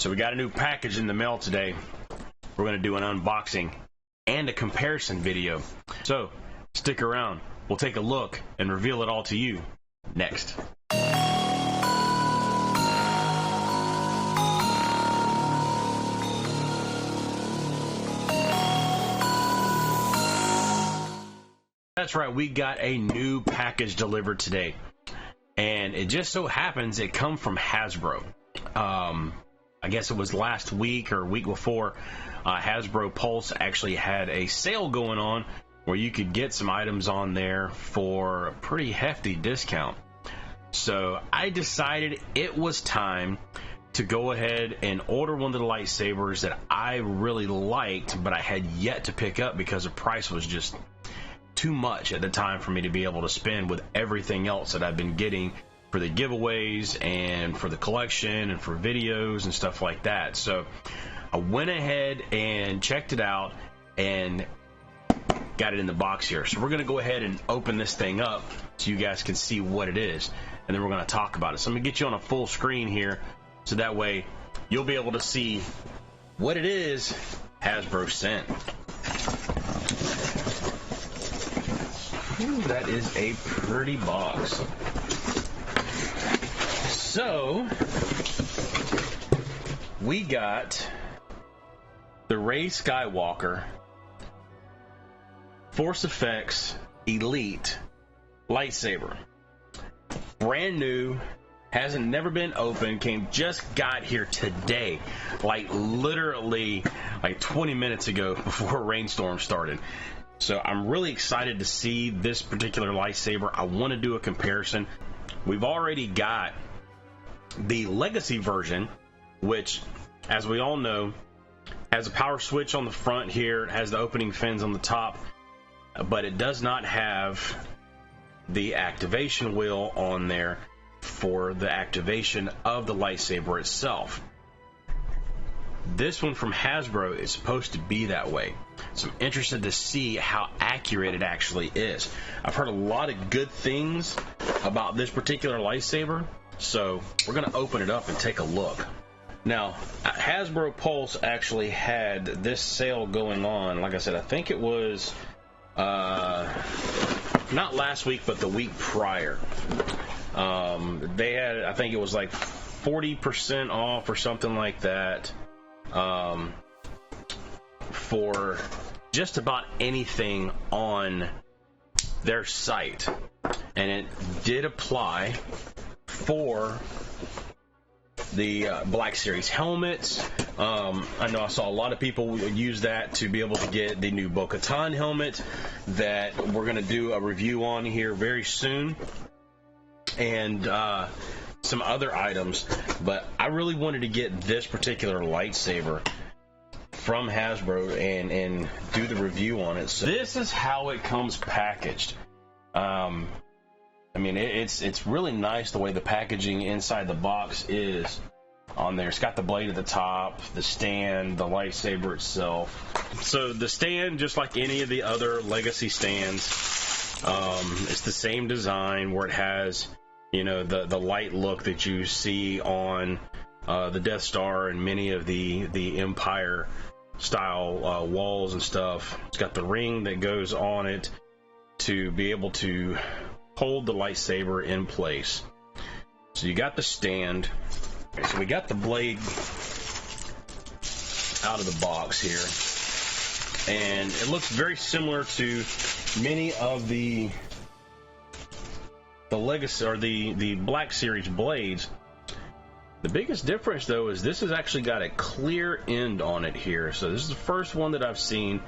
So we got a new package in the mail today. We're going to do an unboxing and a comparison video. So stick around. We'll take a look and reveal it all to you next. That's right, we got a new package delivered today. And it just so happens it come from Hasbro. I guess it was last week or week before, Hasbro Pulse actually had a sale going on where you could get some items on there for a pretty hefty discount. So I decided it was time to go ahead and order one of the lightsabers that I really liked, but I had yet to pick up because the price was just too much at the time for me to be able to spend with everything else that I've been getting for the giveaways and for the collection and for videos and stuff like that. So I went ahead and checked it out and got it in the box here. So we're going to go ahead and open this thing up so you guys can see what it is, and then we're going to talk about it. So I'm going to get you on a full screen here so that way you'll be able to see what it is Hasbro sent. Ooh, that is a pretty box. So we got the Rey Skywalker Force Effects Elite lightsaber. Brand new, hasn't never been opened, just got here today, like literally like 20 minutes ago before rainstorm started. So I'm really excited to see this particular lightsaber. I want to do a comparison. We've already got the Legacy version, which, as we all know, has a power switch on the front here. It has the opening fins on the top, but it does not have the activation wheel on there for the activation of the lightsaber itself. This one from Hasbro is supposed to be that way. So I'm interested to see how accurate it actually is. I've heard a lot of good things about this particular lightsaber, so we're going to open it up and take a look. Now, Hasbro Pulse actually had this sale going on. Like I said, I think it was not last week, but the week prior. They had, I think it was like 40% off or something like that. For just about anything on their site, and it did apply for the Black Series helmets. I know I saw a lot of people use that to be able to get the new Bo-Katan helmet that we're going to do a review on here very soon, and some other items, but I really wanted to get this particular lightsaber from Hasbro and do the review on it. So this is how it comes packaged. I mean, it's really nice the way the packaging inside the box is on there. It's got the blade at the top, the stand, the lightsaber itself. So the stand, just like any of the other Legacy stands, it's the same design where it has, you know, the light look that you see on the Death Star and many of the Empire style walls and stuff. It's got the ring that goes on it to be able to hold the lightsaber in place. So you got the stand. So we got the blade out of the box here, and it looks very similar to many of the Legacy or the Black Series blades. The biggest difference though is this has actually got a clear end on it here. So this is the first one that I've seen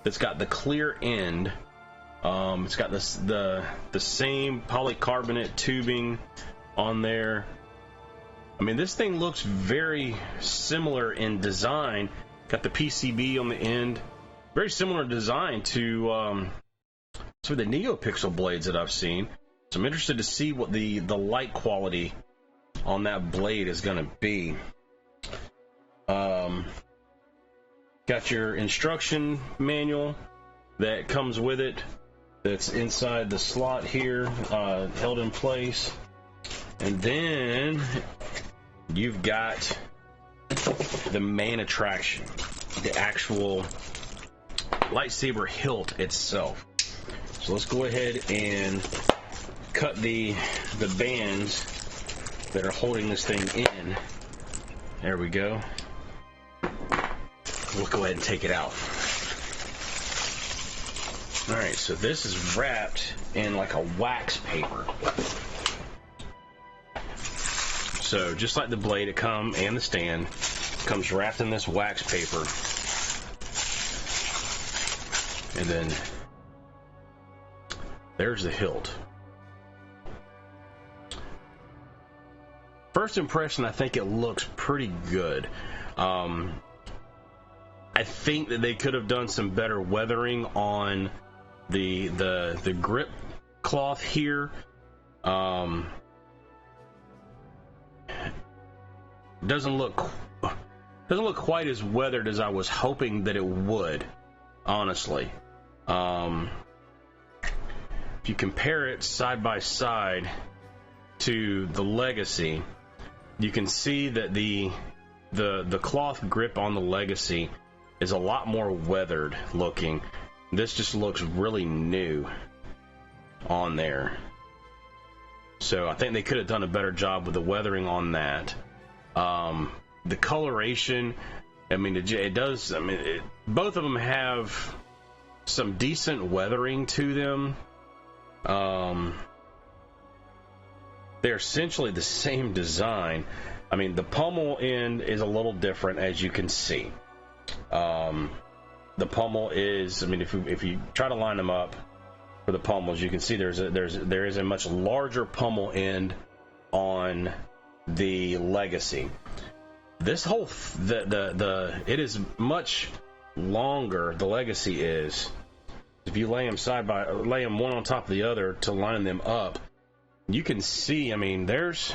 that's got the clear end. It's got the same polycarbonate tubing on there. I mean, this thing looks very similar in design. Got the PCB on the end. Very similar design to some of the NeoPixel blades that I've seen. So I'm interested to see what the light quality on that blade is going to be. Got your instruction manual that comes with it. That's inside the slot here, held in place. And then you've got the main attraction, the actual lightsaber hilt itself. So let's go ahead and cut the bands that are holding this thing in. There we go. We'll go ahead and take it out. Alright, so this is wrapped in like a wax paper. So just like the blade and the stand comes wrapped in this wax paper. And then there's the hilt. First impression, I think it looks pretty good. I think that they could have done some better weathering on the grip cloth here. Doesn't look quite as weathered as I was hoping that it would, honestly. If you compare it side by side to the Legacy, you can see that the cloth grip on the Legacy is a lot more weathered looking. This just looks really new on there. So I think they could have done a better job with the weathering on that. The coloration, I mean, it does. I mean, both of them have some decent weathering to them. They're essentially the same design. I mean, the pommel end is a little different, as you can see. The pommel is, I mean, if you try to line them up for the pommels, you can see there is a much larger pommel end on the Legacy. This whole it is much longer. The Legacy is. If you lay them one on top of the other to line them up, you can see. I mean, there's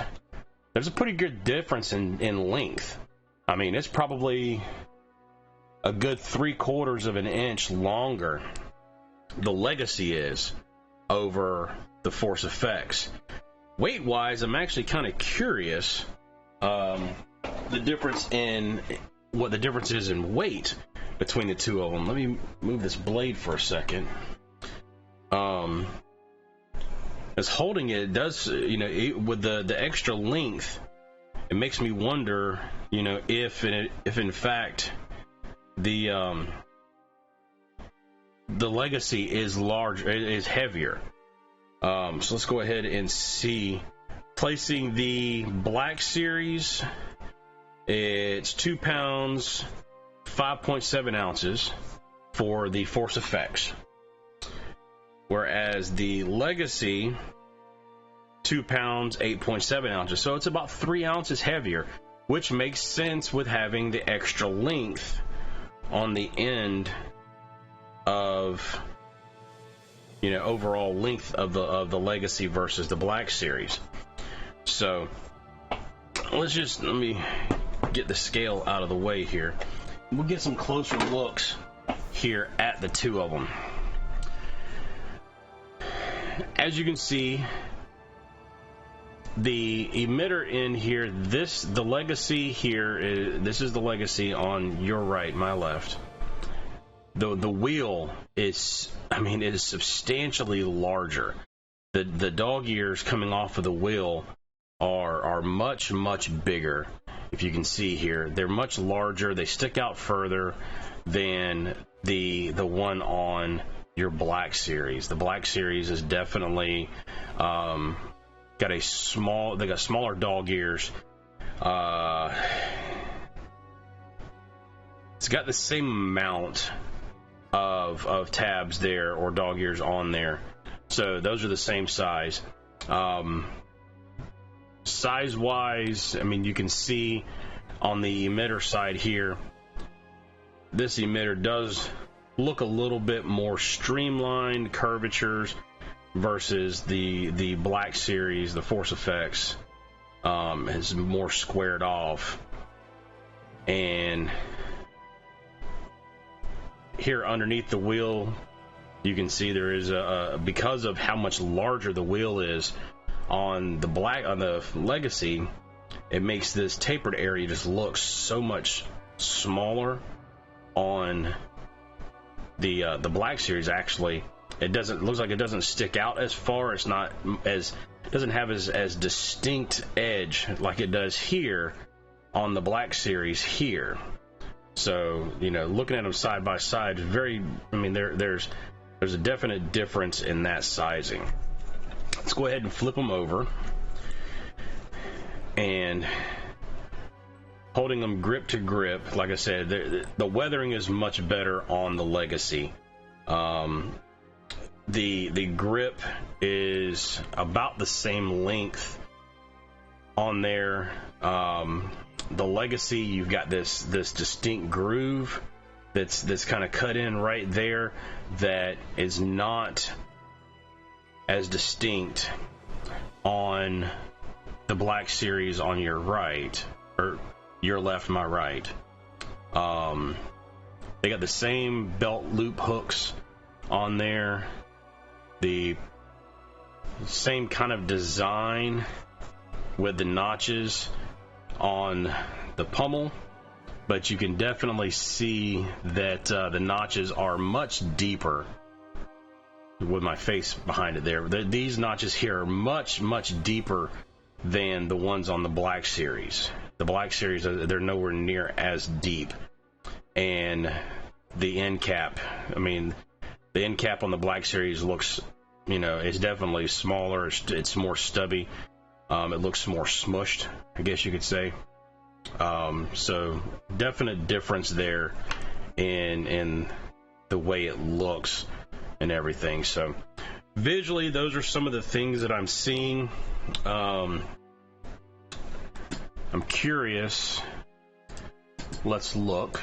a pretty good difference in length. I mean, it's probably a good 3/4 of an inch longer. The Legacy is over the Force Effects. Weight-wise, I'm actually kind of curious what the difference is in weight between the two of them. Let me move this blade for a second. As holding it does, with the extra length, it makes me wonder, if in fact the Legacy is heavier. So let's go ahead and see. Placing the Black Series, it's 2 pounds, 5.7 ounces for the Force Effects. Whereas the Legacy, 2 pounds, 8.7 ounces. So it's about 3 ounces heavier, which makes sense with having the extra length on the end of, overall length of the Legacy versus the Black Series. So let me get the scale out of the way here. We'll get some closer looks here at the two of them. As you can see, the emitter in here, the Legacy here, this is the Legacy on your right, my left. The wheel is, it is substantially larger. The dog ears coming off of the wheel are much, much bigger. If you can see here, they're much larger. They stick out further than the one on your Black Series. The Black Series is definitely they got smaller dog ears. It's got the same amount of tabs there, or dog ears on there. So those are the same size. Size-wise, you can see on the emitter side here, this emitter does look a little bit more streamlined curvatures versus the Black Series. The Force Effects is more squared off. And here underneath the wheel, you can see there is because of how much larger the wheel is on the Legacy, it makes this tapered area just look so much smaller on the Black Series. Actually, looks like it doesn't stick out as far. It's not as, doesn't have as distinct edge like it does here on the Black Series here. So, you know, looking at them side by side, very, I mean, there's a definite difference in that sizing. Let's go ahead and flip them over, and holding them grip to grip, like I said, the weathering is much better on the Legacy. The grip is about the same length on there. The Legacy, you've got this distinct groove that's kind of cut in right there that is not as distinct on the Black Series on your right, or your left, my right. They got the same belt loop hooks on there, the same kind of design with the notches on the pommel, but you can definitely see that the notches are much deeper. With my face behind it there, these notches here are much deeper than the ones on the Black Series. The Black Series, they're nowhere near as deep. And the end cap, I mean, the end cap on the Black Series looks, you know, it's definitely smaller. It's more stubby. It looks more smushed, I guess you could say. So definite difference there in the way it looks and everything. So visually, those are some of the things that I'm seeing. I'm curious. Let's look.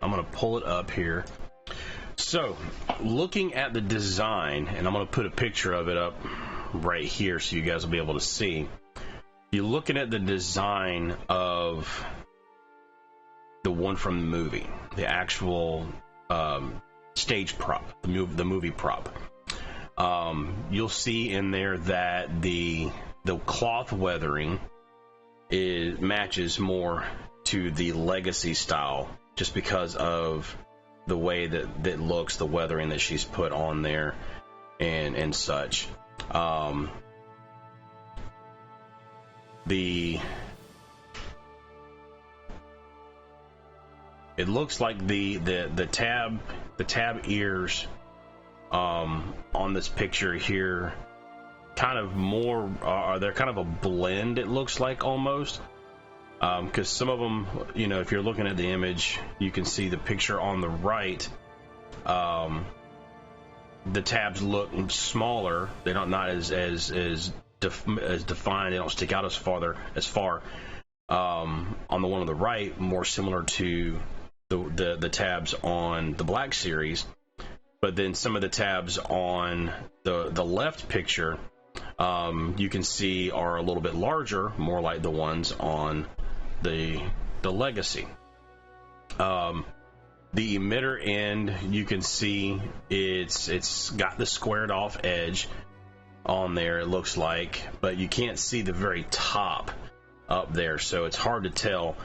I'm going to pull it up here. So looking at the design, and I'm going to put a picture of it up right here so you guys will be able to see. You're looking at the design of the one from the movie, the actual stage prop, the movie prop. You'll see in there that the cloth weathering matches more to the Legacy style, just because of the way that looks, the weathering that she's put on there, and such. It looks like the tab ears on this picture here kind of more they're kind of a blend, it looks like, almost, because some of them, you know, if you're looking at the image, you can see the picture on the right. The tabs look smaller. They're not as defined. They don't stick out as far. On the one on the right, more similar to the tabs on the Black Series. But then some of the tabs on the left picture, you can see are a little bit larger, more like the ones on the Legacy. The emitter end, you can see it's got the squared off edge on there, it looks like, but you can't see the very top up there, so it's hard to tell.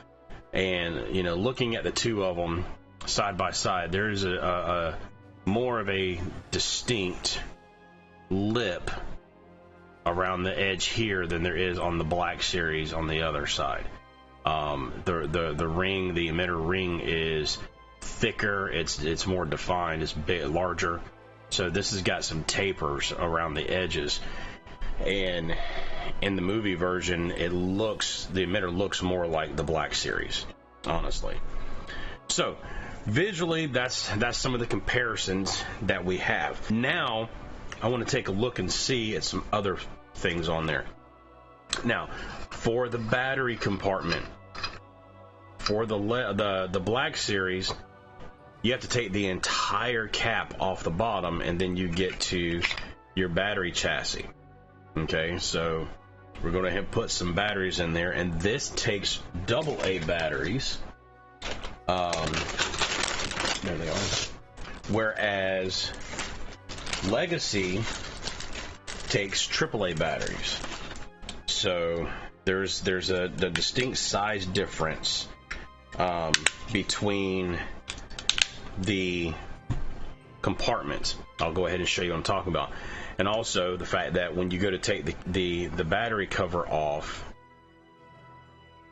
And, you know, looking at the two of them side by side, there's a more of a distinct lip around the edge here than there is on the Black Series on the other side. The ring, the emitter ring, is thicker. It's more defined. It's larger. So this has got some tapers around the edges. And in the movie version, the emitter looks more like the Black Series, honestly. So visually, that's some of the comparisons that we have. Now, I want to take a look and see at some other things on there. Now, for the battery compartment, for the Black Series, you have to take the entire cap off the bottom, and then you get to your battery chassis. Okay, so we're going to put some batteries in there, and this takes AA batteries. There they are. Whereas Legacy takes AAA batteries. So there's a distinct size difference between the compartments. I'll go ahead and show you what I'm talking about. And also the fact that when you go to take the battery cover off,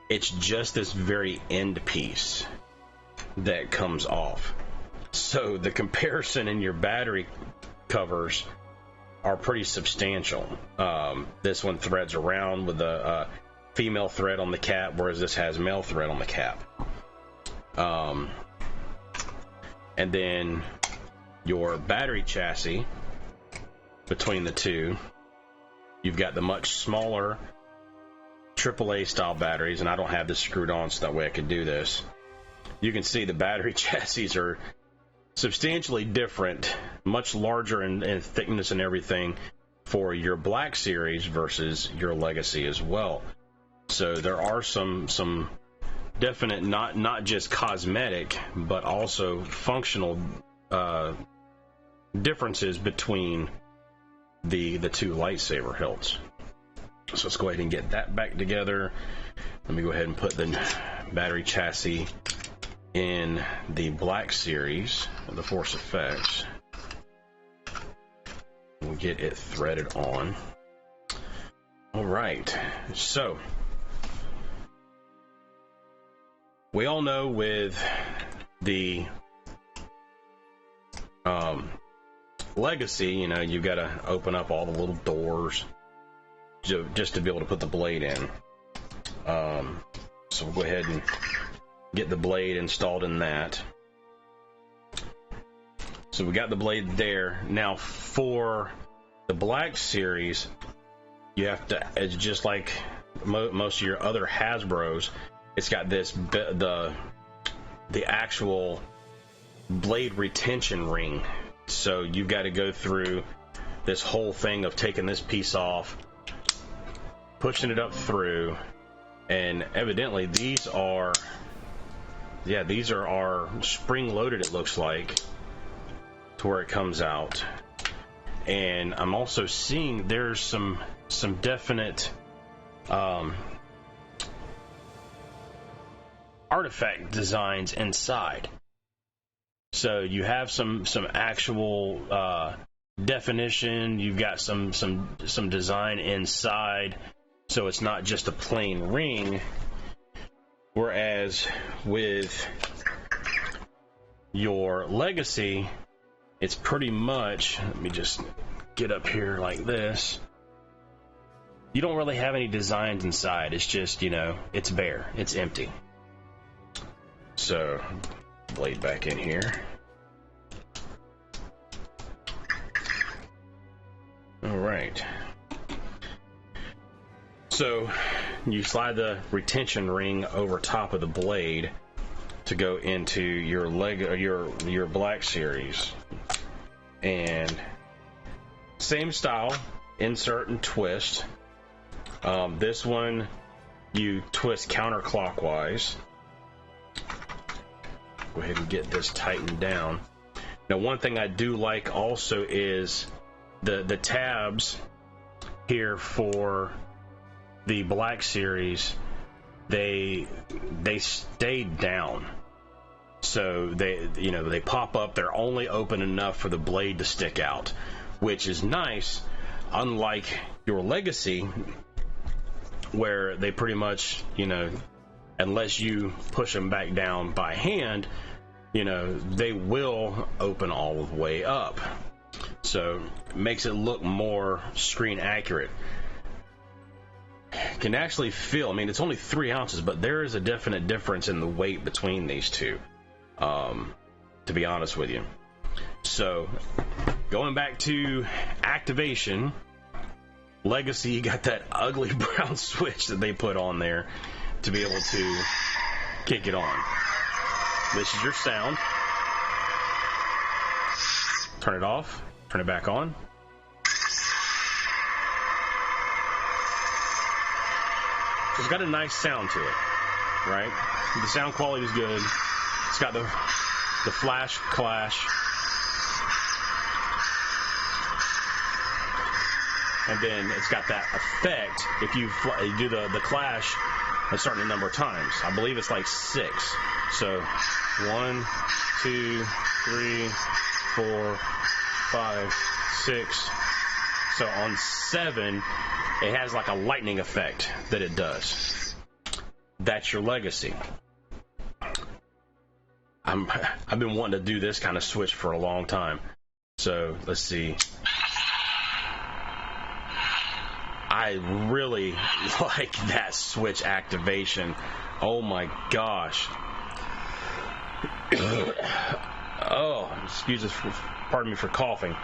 it's just this very end piece that comes off. So the comparison in your battery covers are pretty substantial. This one threads around with a female thread on the cap, whereas this has male thread on the cap. And then your battery chassis, between the two, you've got the much smaller AAA style batteries, and I don't have this screwed on so that way I can do this. You can see the battery chassis are substantially different, much larger in thickness and everything for your Black Series versus your Legacy as well. So there are some definite, not just cosmetic, but also functional differences between the two lightsaber hilts. So let's go ahead and get that back together. Let me go ahead and put the battery chassis in the Black Series of the Force Effects. We'll get it threaded on. All right, so we all know with the Legacy, you know, you've got to open up all the little doors just to be able to put the blade in. So we'll go ahead and get the blade installed in that. So we got the blade there. Now for the Black Series, you have to, it's just like most of your other Hasbros, it's got this the actual blade retention ring. So you've got to go through this whole thing of taking this piece off, pushing it up through, and evidently these are spring loaded, it looks like, to where it comes out. And I'm also seeing there's some definite artifact designs inside. So you have some actual definition. You've got some design inside, so it's not just a plain ring. Whereas with your Legacy, it's pretty much, let me just get up here like this. You don't really have any designs inside. It's just, you know, it's bare, it's empty. So, blade back in here. All right. So you slide the retention ring over top of the blade to go into your your Black Series, and same style, insert and twist. This one you twist counterclockwise. Go ahead and get this tightened down. Now, one thing I do like also is the tabs here for the Black Series. They stayed down, so they pop up. They're only open enough for the blade to stick out, which is nice. Unlike your Legacy, where they pretty much, unless you push them back down by hand, they will open all the way up. So it makes it look more screen accurate. Can actually feel, it's only 3 ounces, but there is a definite difference in the weight between these two, to be honest with you. So going back to activation, Legacy, you got that ugly brown switch that they put on there to be able to kick it on. This is your sound. Turn it off, turn it back on. It's got a nice sound to it, right? The sound quality is good. It's got the flash clash. And then it's got that effect. If you do the clash, a certain number of times. I believe it's like 6. So 1, 2, 3, 4, 5, 6. So on 7, it has like a lightning effect that it does. That's your legacy. I've been wanting to do this kind of switch for a long time. So let's see. I really like that switch activation. Oh my gosh. Oh, pardon me for coughing.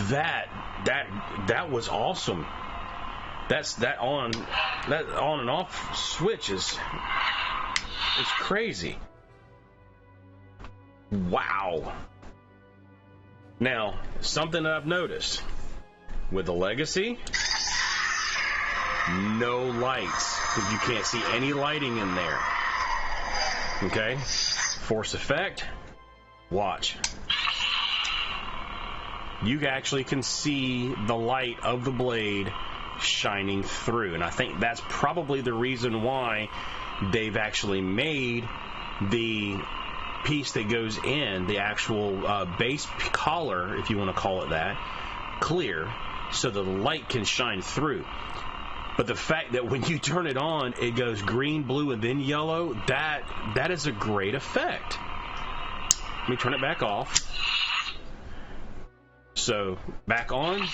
That was awesome. That on and off switch is crazy. Wow. Now, something that I've noticed with the Legacy, no lights. You can't see any lighting in there. Okay? Force effect. Watch. You actually can see the light of the blade shining through. And I think that's probably the reason why they've actually made the piece that goes in, the actual base collar, if you want to call it that, clear, so that the light can shine through. But the fact that when you turn it on, it goes green, blue, and then yellow, that is a great effect. Let me turn it back off. So, back on,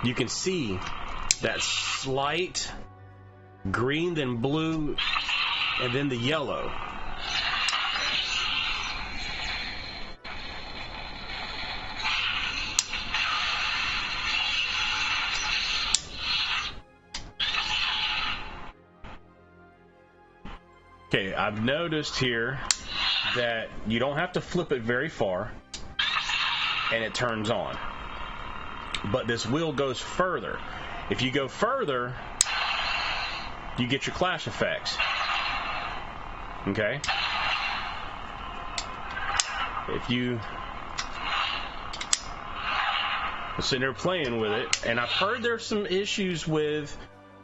you can see that slight green, then blue, and then the yellow. Okay, I've noticed here that you don't have to flip it very far and it turns on. But this wheel goes further. If you go further, you get your clash effects. Okay? If you are sitting there playing with it, and I've heard there's some issues with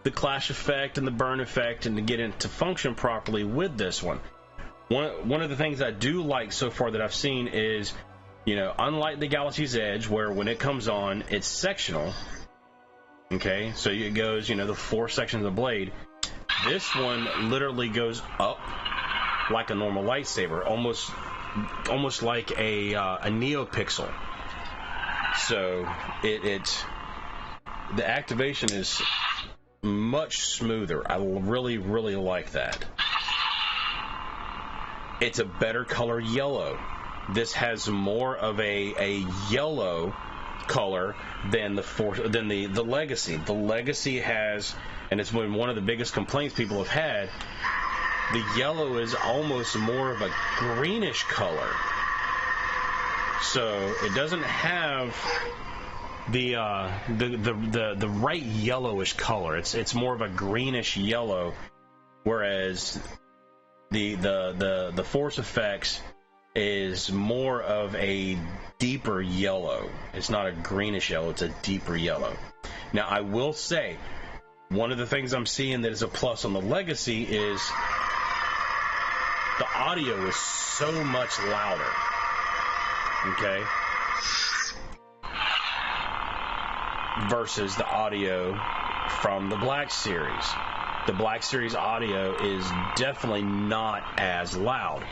the clash effect and the burn effect and to get it to function properly with this one. One of the things I do like so far that I've seen is, you know, unlike the Galaxy's Edge, where when it comes on, it's sectional. Okay, so it goes, you know, the 4 sections of the blade. This one literally goes up like a normal lightsaber, almost like a neopixel. So the activation is much smoother. I really, really like that. It's a better color yellow. This has more of a yellow color than the Legacy. The Legacy has, and it's been one of the biggest complaints people have had, the yellow is almost more of a greenish color. So it doesn't have the right yellowish color. It's more of a greenish yellow, whereas the Force effects is more of a deeper yellow. It's not a greenish yellow, it's a deeper yellow. Now, I will say, one of the things I'm seeing that is a plus on the Legacy is the audio is so much louder. Okay? Versus the audio from the Black Series. The Black Series audio is definitely not as loud.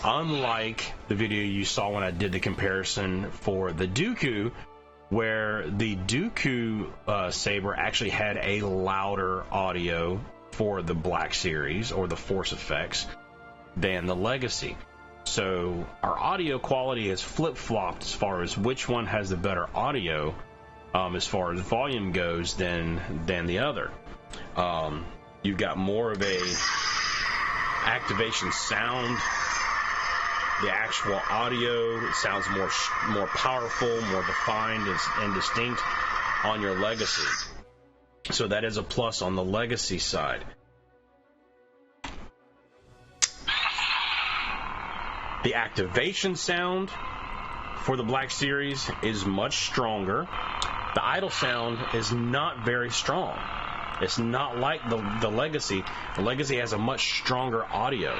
Unlike the video you saw when I did the comparison for the Dooku, where the Dooku saber actually had a louder audio for the Black Series or the Force effects than the Legacy. So our audio quality is flip-flopped as far as which one has the better audio as far as volume goes than the other. You've got more of a activation sound. The actual audio sounds more powerful, more defined and distinct on your Legacy. So that is a plus on the Legacy side. The activation sound for the Black Series is much stronger. The idle sound is not very strong. It's not like the Legacy. The Legacy has a much stronger audio.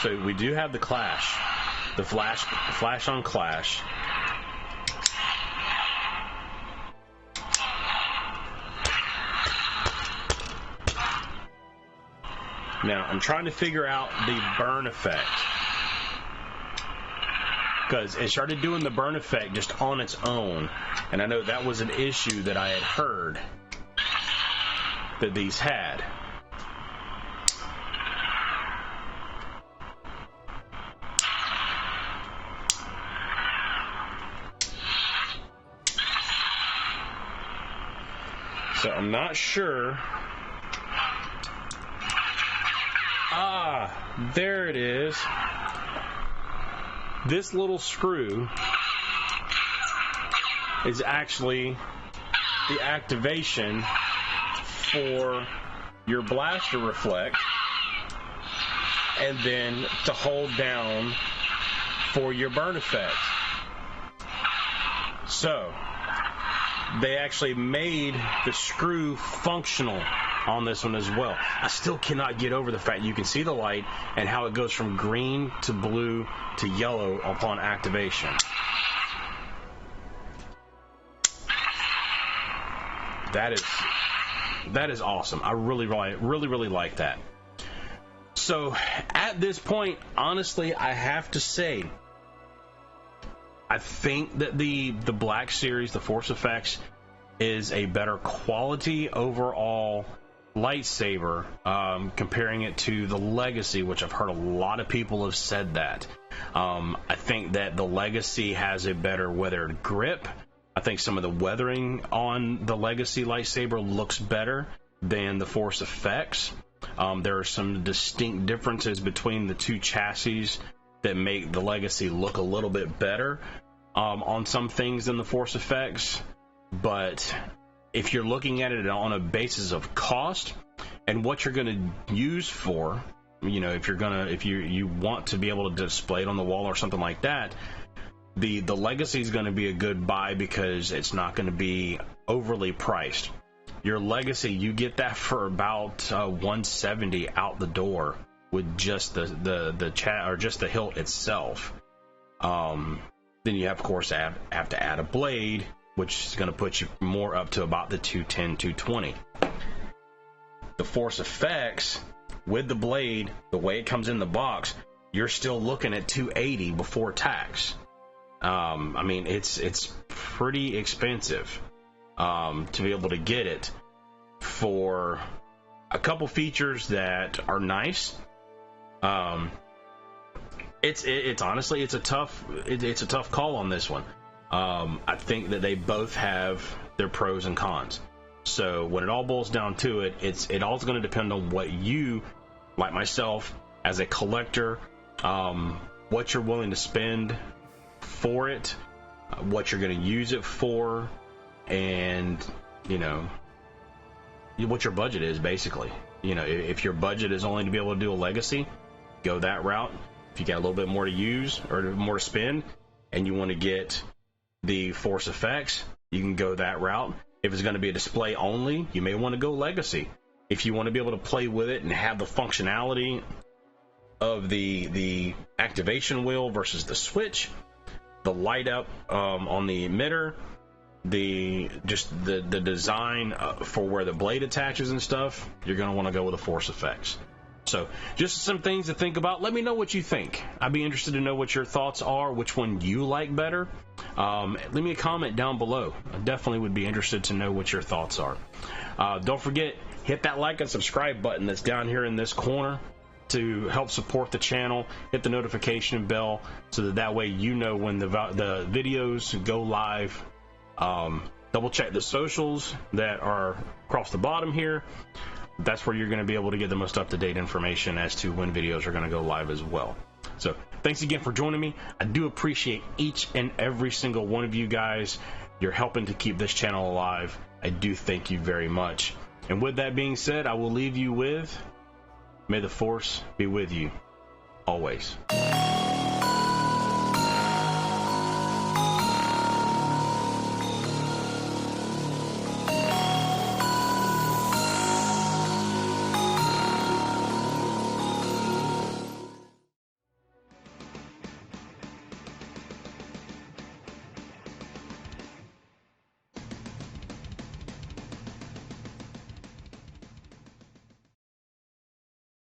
So we do have the clash, the flash on clash. Now, I'm trying to figure out the burn effect, because it started doing the burn effect just on its own, and I know that was an issue that I had heard that these had. So I'm not sure. Ah, there it is. This little screw is actually the activation for your blaster reflect, and then to hold down for your burn effect. So they actually made the screw functional on this one as well. I still cannot get over the fact you can see the light and how it goes from green to blue to yellow upon activation. That is awesome. I really like that. So at this point, honestly, I have to say, I think that the Black Series, the Force Effects, is a better quality overall lightsaber, comparing it to the Legacy, which I've heard a lot of people have said that. I think that the Legacy has a better weathered grip. I think some of the weathering on the Legacy lightsaber looks better than the Force Effects. There are some distinct differences between the two chassis that make the Legacy look a little bit better on some things than the Force Effects. But if you're looking at it on a basis of cost and what you're going to use for, you know, if you want to be able to display it on the wall or something like that, the Legacy is going to be a good buy because it's not going to be overly priced. Your Legacy, you get that for about $170 out the door with just the chat or just the hilt itself. Then you have, of course, have to add a blade, which is going to put you more up to about the $210, $220. The Force Effects with the blade, the way it comes in the box, you're still looking at $280 before tax. I mean, it's pretty expensive to be able to get it for a couple features that are nice. It's honestly it's a tough call on this one. I think that they both have their pros and cons. So when it all boils down to it, it all's going to depend on what you, like myself, as a collector, what you're willing to spend for it, what you're going to use it for, and you know what your budget is. Basically, you know, if your budget is only to be able to do a Legacy, go that route. If you got a little bit more to use or more to spend, and you want to get the Force Effects, you can go that route. If it's going to be a display only, you may want to go Legacy. If you want to be able to play with it and have the functionality of the activation wheel versus the switch, the light up on the emitter, the design for where the blade attaches and stuff, you're going to want to go with the Force Effects. So just some things to think about. Let me know what you think. I'd be interested to know what your thoughts are, which one you like better. Leave me a comment down below. I definitely would be interested to know what your thoughts are. Don't forget, hit that like and subscribe button that's down here in this corner to help support the channel. Hit the notification bell so that way you know when the videos go live. Double check the socials that are across the bottom here. That's where you're going to be able to get the most up-to-date information as to when videos are going to go live as well. So thanks again for joining me. I do appreciate each and every single one of you guys. You're helping to keep this channel alive. I do thank you very much. And with that being said, I will leave you with May the Force be with you always.